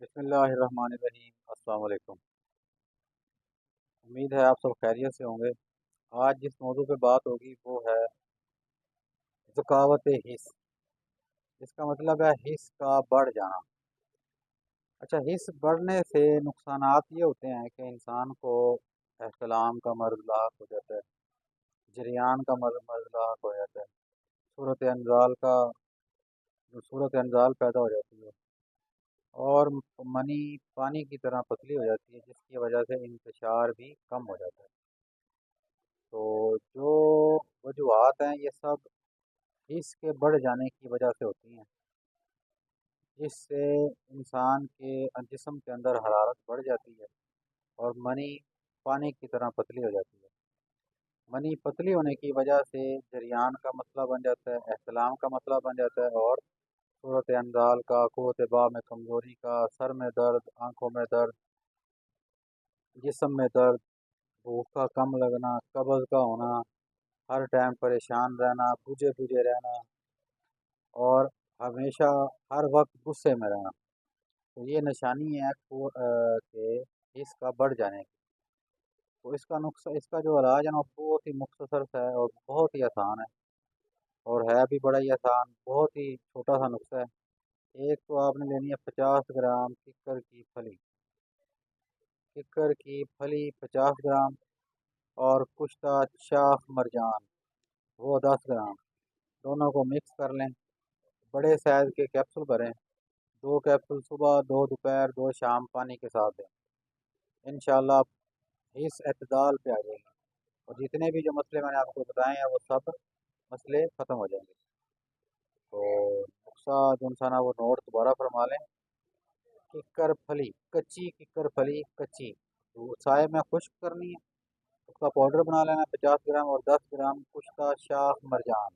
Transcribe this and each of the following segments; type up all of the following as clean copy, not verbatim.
بسم اللہ الرحمن الرحیم، السلام علیکم۔ امید ہے آپ سب خیریت سے ہوں گے۔ آج جس موضوع پہ بات ہوگی وہ ہے ذکاوت حس۔ اس کا مطلب ہے حس کا بڑھ جانا۔ اچھا، حس بڑھنے سے نقصانات یہ ہوتے ہیں کہ انسان کو احتلام کا مرض لاحق ہو جاتا ہے، جریان کا مرض لاحق ہو جاتا ہے، صورت انزال پیدا ہو جاتی ہے، اور منی پانی کی طرح پتلی ہو جاتی ہے، جس کی وجہ سے انتشار بھی کم ہو جاتا ہے۔ تو جو وجوہات ہیں یہ سب حس کے بڑھ جانے کی وجہ سے ہوتی ہیں، جس سے انسان کے جسم کے اندر حرارت بڑھ جاتی ہے اور منی پانی کی طرح پتلی ہو جاتی ہے۔ منی پتلی ہونے کی وجہ سے جریان کا مسئلہ بن جاتا ہے، احتلام کا مسئلہ بن جاتا ہے، اور صورت انزال کا، قوت باہ میں کمزوری کا، سر میں درد، آنکھوں میں درد، جسم میں درد، بھوک کا کم لگنا، قبض کا ہونا، ہر ٹائم پریشان رہنا، بوجھے بوجھے رہنا، اور ہمیشہ ہر وقت غصے میں رہنا۔ تو یہ نشانی ہے کہ اس کا بڑھ جانے کی۔ تو اس کا جو علاج ہے نا، بہت ہی مختصر سا ہے اور بہت ہی آسان ہے، اور ہے بھی بڑا ہی آسان، بہت ہی چھوٹا سا نسخہ ہے۔ ایک تو آپ نے لینی ہے 50 گرام ککر کی پھلی، 50 گرام، اور کشتہ شاخ مرجان وہ 10 گرام، دونوں کو مکس کر لیں۔ بڑے سائز کے کیپسول بھریں، 2 کیپسول صبح، 2 دوپہر، 2 شام پانی کے ساتھ دیں۔ انشاءاللہ اس اعتدال پہ آ جائے گی، اور جتنے بھی جو مسئلے میں نے آپ کو بتائے ہیں وہ سب مسئلے ختم ہو جائیں گے۔ تو نقصہ جو انسان ہے وہ نوٹ دوبارہ فرما لیں۔ ککر پھلی، کچی ککر پھلی، کچی، تو سائے میں خشک کرنی ہے، اس کا پاؤڈر بنا لینا ہے 50 گرام، اور 10 گرام کشتہ شاخ مرجان۔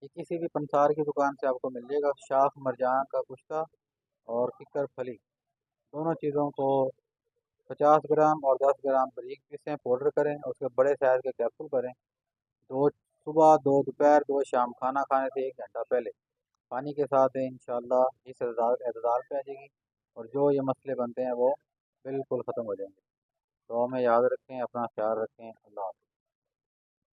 یہ کسی بھی پنسار کی دکان سے آپ کو مل جائے گا، شاخ مرجان کا کشتہ اور ککر پھلی، دونوں چیزوں کو 50 گرام اور 10 گرام باریک پیسیں، پاؤڈر کریں، اور اس کے بڑے سائز کے کیپسول کریں۔ 2 صبح، 2 دوپہر، 2 شام، کھانا کھانے سے 1 گھنٹہ پہلے پانی کے ساتھ دیں۔ انشاءاللہ اس اعتدال پہ آ جائے گی، اور جو یہ مسئلے بنتے ہیں وہ بالکل ختم ہو جائیں گے۔ تو ہمیں یاد رکھیں، اپنا خیال رکھیں، اللہ حافظ۔